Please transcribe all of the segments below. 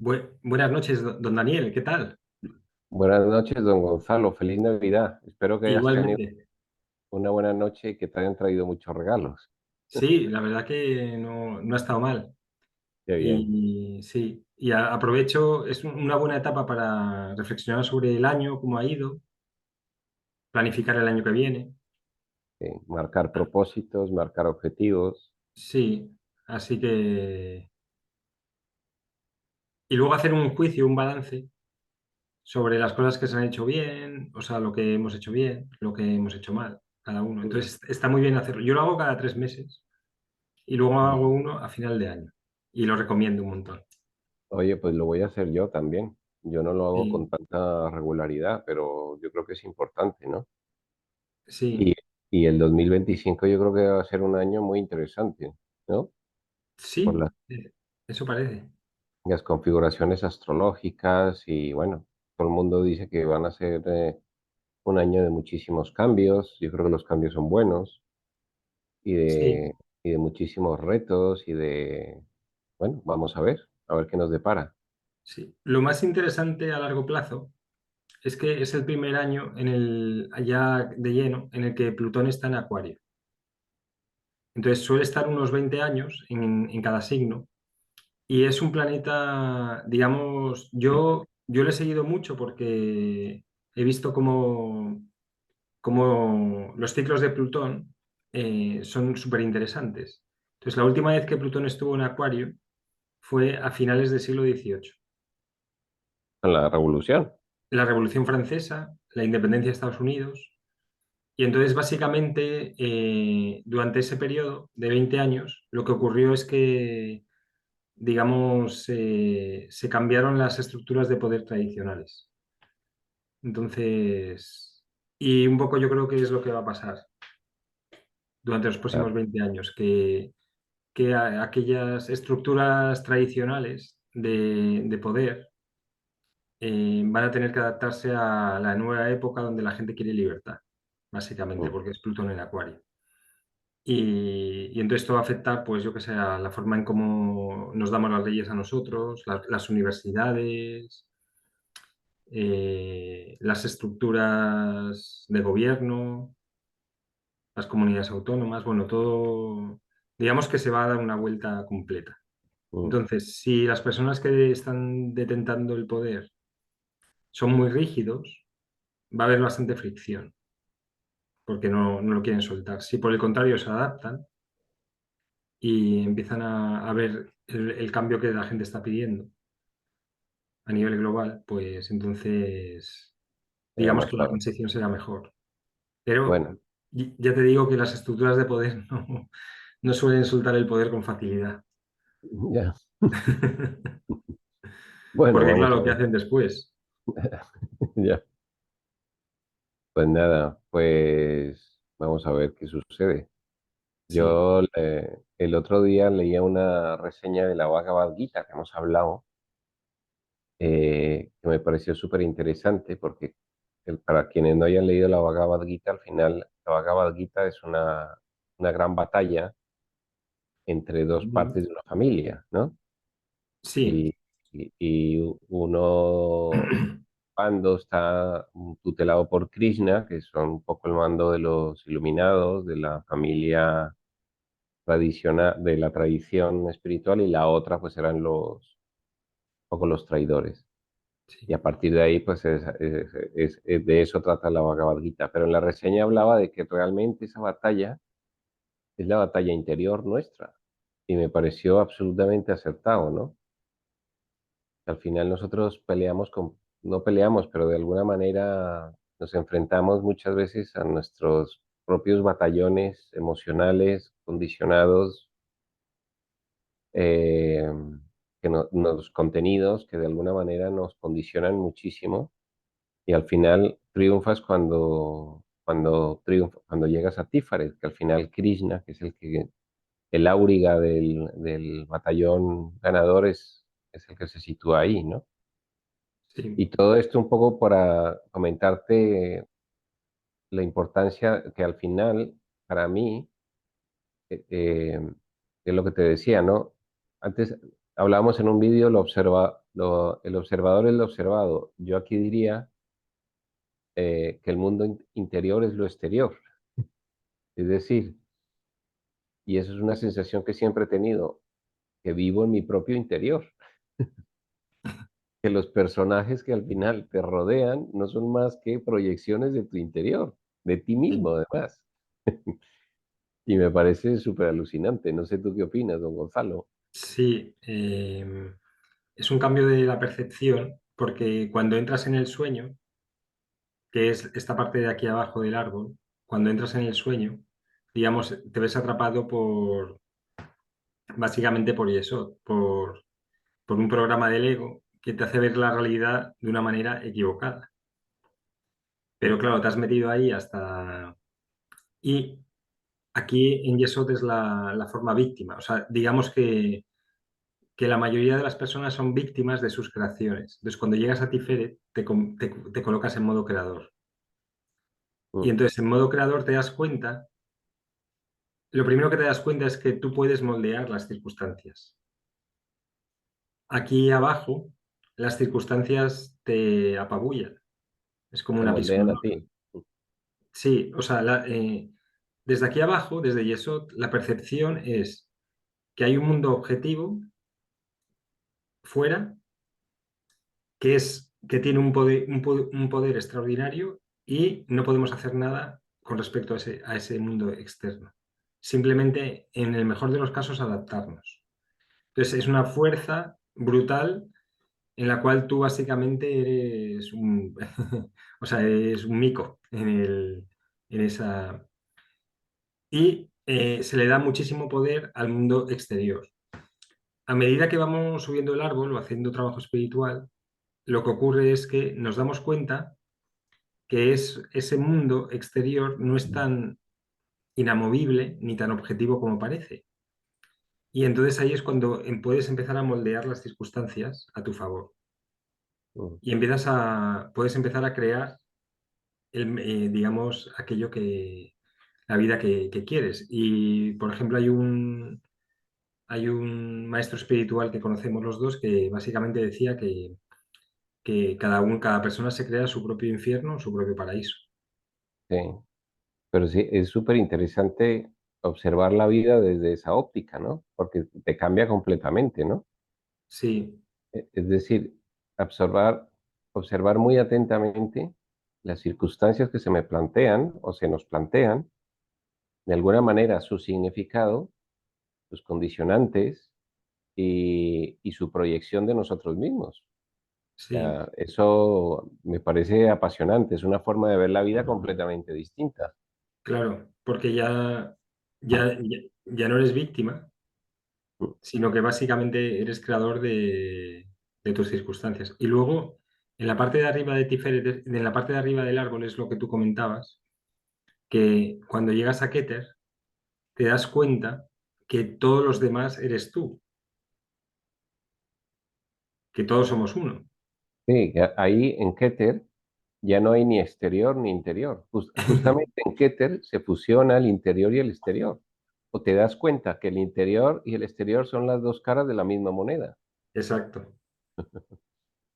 Buenas noches, don Daniel, ¿qué tal? Buenas noches, don Gonzalo. Feliz Navidad. Espero que hayas tenido Igualmente. una buena noche y que te hayan traído muchos regalos. Sí, la verdad que no ha estado mal. Qué bien. Y sí, aprovecho, es una buena etapa para reflexionar sobre el año, cómo ha ido, planificar el año que viene. Marcar propósitos, marcar objetivos. Sí, así que... Y luego hacer un juicio, un balance sobre las cosas que se han hecho bien, o sea, lo que hemos hecho bien, lo que hemos hecho mal, cada uno. Entonces, está muy bien hacerlo. Yo lo hago cada 3 meses y luego Mm. hago uno a final de año. Y lo recomiendo un montón. Oye, pues lo voy a hacer yo también. Yo no lo hago con Sí, tanta regularidad, pero yo creo que es importante, ¿no? Y, sí, y el 2025 yo creo que va a ser un año muy interesante, ¿no? Por sí, eso parece. las configuraciones astrológicas y bueno, todo el mundo dice que van a ser un año de muchísimos cambios. Yo creo que los cambios son buenos. y Sí, de, y de muchísimos retos bueno, vamos a ver qué nos depara. sí. Lo más interesante a largo plazo es que es el primer año ya de lleno en el que Plutón está en Acuario. Entonces suele estar unos 20 años en cada signo y es un planeta, digamos, yo lo he seguido mucho porque he visto cómo los ciclos de Plutón son súper interesantes. Entonces la última vez que Plutón estuvo en Acuario fue a finales del siglo XVIII. Con la revolución. La Revolución Francesa, la independencia de Estados Unidos. Y entonces, básicamente, durante ese periodo de 20 años, lo que ocurrió es que, digamos, se cambiaron las estructuras de poder tradicionales. Entonces, y un poco yo creo que es lo que va a pasar durante los próximos Claro. 20 años, que aquellas estructuras tradicionales de poder van a tener que adaptarse a la nueva época donde la gente quiere libertad, básicamente, Mm, porque es Plutón en Acuario. Y entonces esto va a afectar, pues yo que sé, a la forma en cómo nos damos las leyes a nosotros, las universidades, las estructuras de gobierno, las comunidades autónomas, bueno, todo, digamos que se va a dar una vuelta completa. mm. Entonces, si las personas que están detentando el poder son muy rígidos, va a haber bastante fricción, porque no lo quieren soltar. Si por el contrario se adaptan y empiezan a ver el cambio que la gente está pidiendo a nivel global, pues entonces Era digamos más que la suave. transición será mejor. Pero Bueno, ya te digo que las estructuras de poder no suelen soltar el poder con facilidad. ya. Bueno, Porque vamos a claro, ¿qué ver. hacen después? Ya. Pues nada, pues vamos a ver qué sucede. Sí. El otro día leía una reseña de la Bhagavad Gita que hemos hablado, que me pareció súper interesante porque para quienes no hayan leído la Bhagavad Gita, al final la Bhagavad Gita es una gran batalla entre dos Ujú. partes de una familia, ¿no? Sí. Y, uno bando está tutelado por Krishna, que son un poco el mando de los iluminados, de la familia tradicional, de la tradición espiritual, y la otra pues eran un poco los traidores. Y Sí. a partir de ahí, pues de eso trata la Bhagavad Gita. Pero en la reseña hablaba de que realmente esa batalla es la batalla interior nuestra. Y me pareció absolutamente acertado, ¿no? Al final nosotros no peleamos, pero de alguna manera nos enfrentamos muchas veces a nuestros propios batallones emocionales, condicionados, eh, los contenidos que de alguna manera nos condicionan muchísimo. Y al final triunfas cuando llegas a Tífares, que al final Krishna, que es el auriga del batallón ganador, es el que se sitúa ahí, ¿no? Sí. Y todo esto un poco para comentarte la importancia que al final, para mí, es lo que te decía, ¿no? Antes hablábamos en un vídeo, El observador es lo observado. Yo aquí diría que el mundo interior es lo exterior. Es decir, y eso es una sensación que siempre he tenido, que vivo en mi propio interior, que los personajes que al final te rodean no son más que proyecciones de tu interior, de ti Sí, mismo además. Y me parece súper alucinante. No sé tú qué opinas, don Gonzalo. sí, es un cambio de la percepción porque cuando entras en el sueño, que es esta parte de aquí abajo del árbol, cuando entras en el sueño, digamos, te ves atrapado básicamente por eso, por un programa del ego que te hace ver la realidad de una manera equivocada. Pero claro, te has metido ahí hasta... Y aquí en Yesod es la forma víctima. O sea, digamos que la mayoría de las personas son víctimas de sus creaciones. Entonces, cuando llegas a Tiferet, te colocas en modo creador. Y Mm. entonces, en modo creador te das cuenta, lo primero que te das cuenta es que tú puedes moldear las circunstancias. Aquí abajo, las circunstancias te apabullan. Es como Te una moldean a pisonadora. ti. Sí, o sea, desde aquí abajo, desde Yesod, la percepción es que hay un mundo objetivo fuera que tiene un poder extraordinario y no podemos hacer nada con respecto a ese mundo externo. Simplemente, en el mejor de los casos, adaptarnos. Entonces, es una fuerza brutal en la cual tú básicamente eres o sea, eres un mico en esa... Y se le da muchísimo poder al mundo exterior. A medida que vamos subiendo el árbol o haciendo trabajo espiritual, lo que ocurre es que nos damos cuenta que ese mundo exterior no es tan inamovible ni tan objetivo como parece. Y entonces ahí es cuando puedes empezar a moldear las circunstancias a tu favor. Mm. Y puedes empezar a crear, digamos, la vida que quieres. Y, por ejemplo, hay un maestro espiritual que conocemos los dos que básicamente decía que cada persona se crea su propio infierno, su propio paraíso. Sí. Pero sí, es súper interesante observar la vida desde esa óptica, ¿no? Porque te cambia completamente, ¿no? Sí, Es decir, observar muy atentamente las circunstancias que se me plantean o se nos plantean, de alguna manera su significado, sus condicionantes y su proyección de nosotros mismos. O sí, sea, eso me parece apasionante, es una forma de ver la vida completamente distinta. claro, porque ya no eres víctima, Mm. sino que básicamente eres creador de tus circunstancias. Y luego, en la parte de arriba de Tiferet, en la parte de arriba del árbol es lo que tú comentabas, que cuando llegas a Keter, te das cuenta que todos los demás eres tú, que todos somos uno. Sí, que ahí en Keter ya no hay ni exterior ni interior. Justamente en Keter se fusiona el interior y el exterior. O te das cuenta que el interior y el exterior son las dos caras de la misma moneda. Exacto.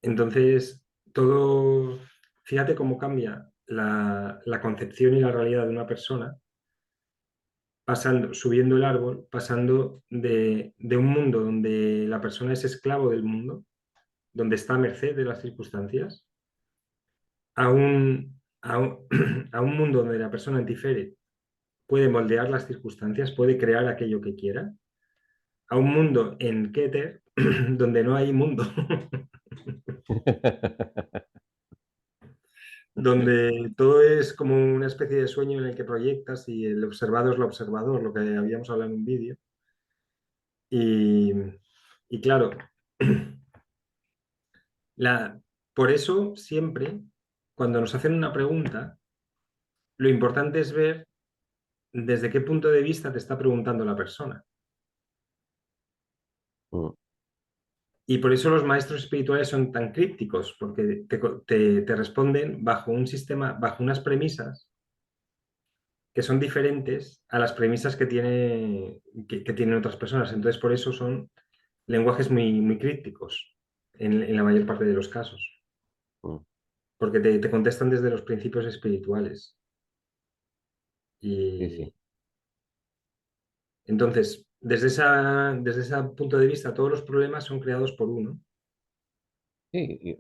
Entonces, todo, fíjate cómo cambia la concepción y la realidad de una persona subiendo el árbol, pasando de un mundo donde la persona es esclavo del mundo, donde está a merced de las circunstancias, a un mundo donde la persona antifere puede moldear las circunstancias, puede crear aquello que quiera, a un mundo en Keter donde no hay mundo, donde todo es como una especie de sueño en el que proyectas y el observado es lo observador, lo que habíamos hablado en un vídeo. Y, y claro, La, por eso, siempre, cuando nos hacen una pregunta, lo importante es ver desde qué punto de vista te está preguntando la persona. Mm. Y por eso los maestros espirituales son tan crípticos, porque te responden bajo un sistema, bajo unas premisas que son diferentes a las premisas que tienen otras personas. Entonces, por eso son lenguajes muy, muy crípticos. en la mayor parte de los casos, mm, porque te contestan desde los principios espirituales. sí, sí. Y entonces, desde ese punto de vista, todos los problemas son creados por uno. Sí,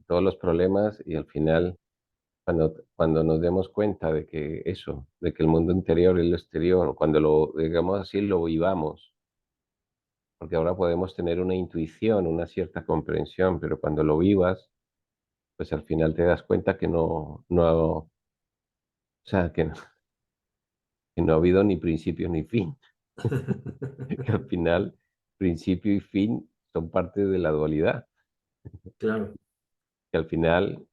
todos los problemas y al final, cuando nos demos cuenta de que eso, de que el mundo interior y lo exterior, cuando lo, digamos así, lo vivamos, porque ahora podemos tener una intuición, una cierta comprensión, pero cuando lo vivas, pues al final te das cuenta que o sea, que no ha habido ni principio ni fin, que al final principio y fin son parte de la dualidad, Claro, que al final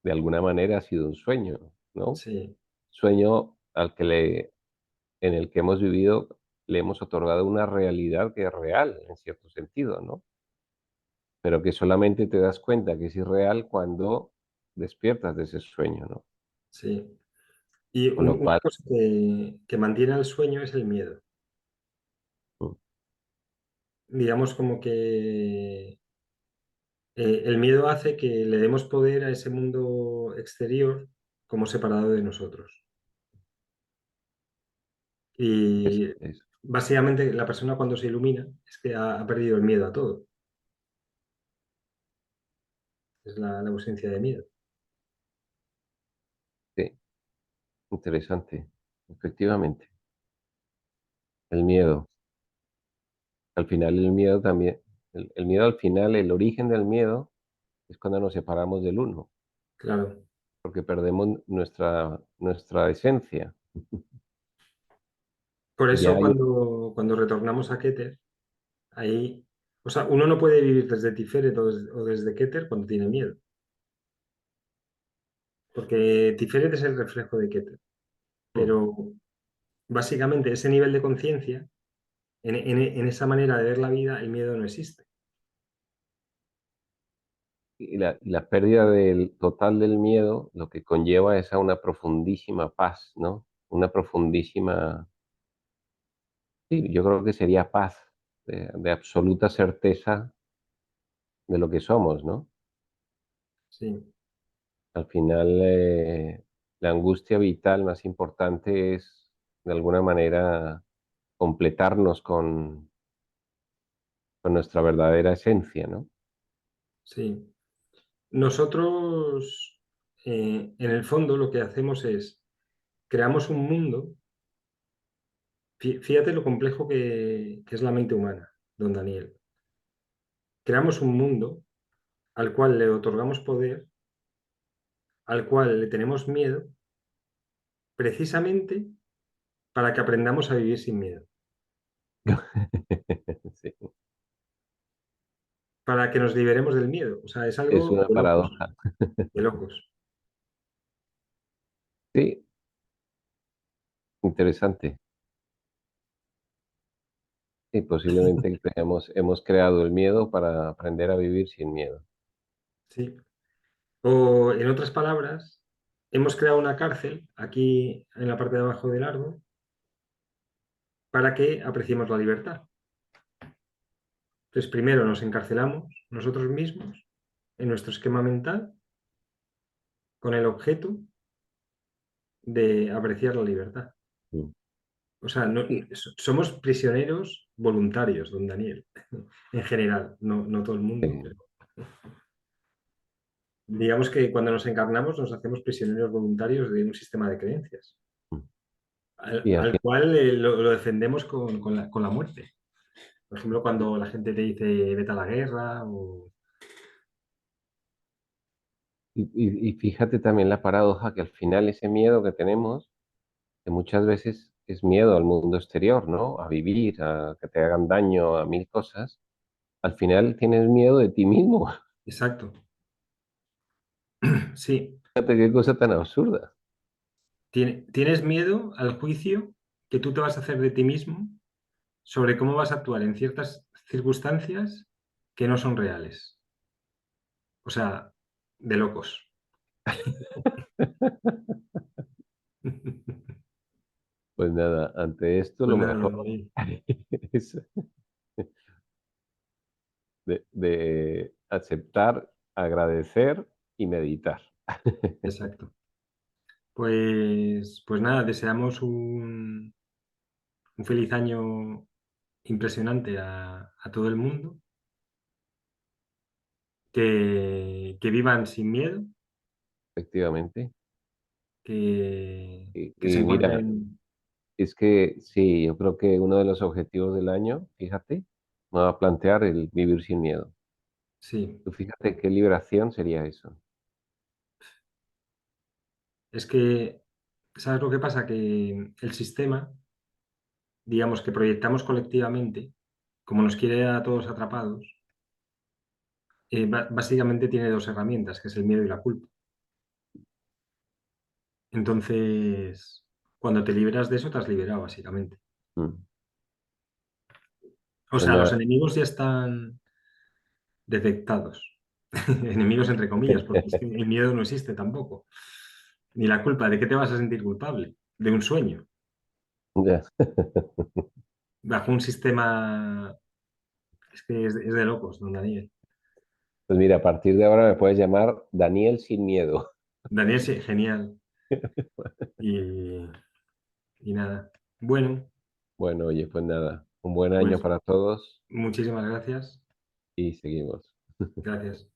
de alguna manera ha sido un sueño, ¿no? sí, Sueño en el que hemos vivido, le hemos otorgado una realidad que es real en cierto sentido, ¿no? Pero que solamente te das cuenta que es irreal cuando despiertas de ese sueño, ¿no? sí. Y Con lo una cual, cosa que mantiene el sueño es el miedo. mm, Digamos como que el miedo hace que le demos poder a ese mundo exterior como separado de nosotros. Y es básicamente la persona cuando se ilumina es que ha perdido el miedo a todo. Es la ausencia de miedo. sí, interesante, efectivamente. El miedo, al final el miedo también, el miedo al final, el origen del miedo es cuando nos separamos del uno, Claro. porque perdemos nuestra esencia. Por Y ya eso hay cuando retornamos a Keter, ahí, o sea, uno no puede vivir desde Tiferet o desde Keter cuando tiene miedo, porque Tiferet es el reflejo de Keter, mm, pero básicamente ese nivel de conciencia, en esa manera de ver la vida, el miedo no existe. y la pérdida del total del miedo, lo que conlleva es a una profundísima paz, ¿no? Una profundísima, sí, yo creo que sería paz, de absoluta certeza de lo que somos, ¿no? Sí, Al final, la angustia vital más importante es, de alguna manera, completarnos con nuestra verdadera esencia, ¿no? sí. Nosotros, en el fondo, lo que hacemos es, creamos un mundo, fíjate lo complejo que es la mente humana, don Daniel. Creamos un mundo al cual le otorgamos poder, al cual le tenemos miedo, precisamente para que aprendamos a vivir sin miedo, Sí, para que nos liberemos del miedo. O sea, es es algo una de locos, paradoja. de locos. Sí, interesante. Sí, posiblemente hemos creado el miedo para aprender a vivir sin miedo. ¿Sí? O, en otras palabras, hemos creado una cárcel aquí en la parte de abajo del árbol para que apreciemos la libertad. Entonces, primero nos encarcelamos nosotros mismos en nuestro esquema mental con el objeto de apreciar la libertad. Mm. O sea, Sí, somos prisioneros voluntarios, don Daniel, en general, no todo el mundo, eh, pero digamos que cuando nos encarnamos nos hacemos prisioneros voluntarios de un sistema de creencias, mm. al, Y al al fin, cual lo defendemos con la muerte. Por ejemplo, cuando la gente te dice vete a la guerra o... y fíjate también la paradoja que al final ese miedo que tenemos, que muchas veces es miedo al mundo exterior, ¿no? A vivir, a que te hagan daño, a mil cosas. Al final tienes miedo de ti mismo. Exacto, sí. Fíjate qué cosa tan absurda. Tienes miedo al juicio que tú te vas a hacer de ti mismo sobre cómo vas a actuar en ciertas circunstancias que no son reales. O sea, de locos. Pues nada, ante esto Pues lo nada, mejor David. es de aceptar, agradecer y meditar. Exacto. Pues nada, deseamos un feliz año impresionante a todo el mundo, que vivan sin miedo, Efectivamente. que se Y mira, encuentren, es que sí, yo creo que uno de los objetivos del año, fíjate, me va a plantear el vivir sin miedo. sí, Tú fíjate qué liberación sería eso. es que, ¿sabes lo que pasa? Que el sistema, digamos, que proyectamos colectivamente, como nos quiere a todos atrapados, básicamente tiene dos herramientas, que es el miedo y la culpa. Entonces, cuando te liberas de eso, te has liberado, básicamente. Mm. O Pues sea, los nada, enemigos ya están detectados. Enemigos entre comillas, porque es que el miedo no existe tampoco. Ni la culpa. ¿De qué te vas a sentir culpable? De un sueño. ya. Bajo un sistema. Es que es de locos, don Daniel. Pues mira, a partir de ahora me puedes llamar Daniel sin miedo. Daniel, sí, genial. Y, y nada. Bueno, Bueno, oye, pues nada, un buen año pues para todos muchísimas gracias. y seguimos. Gracias.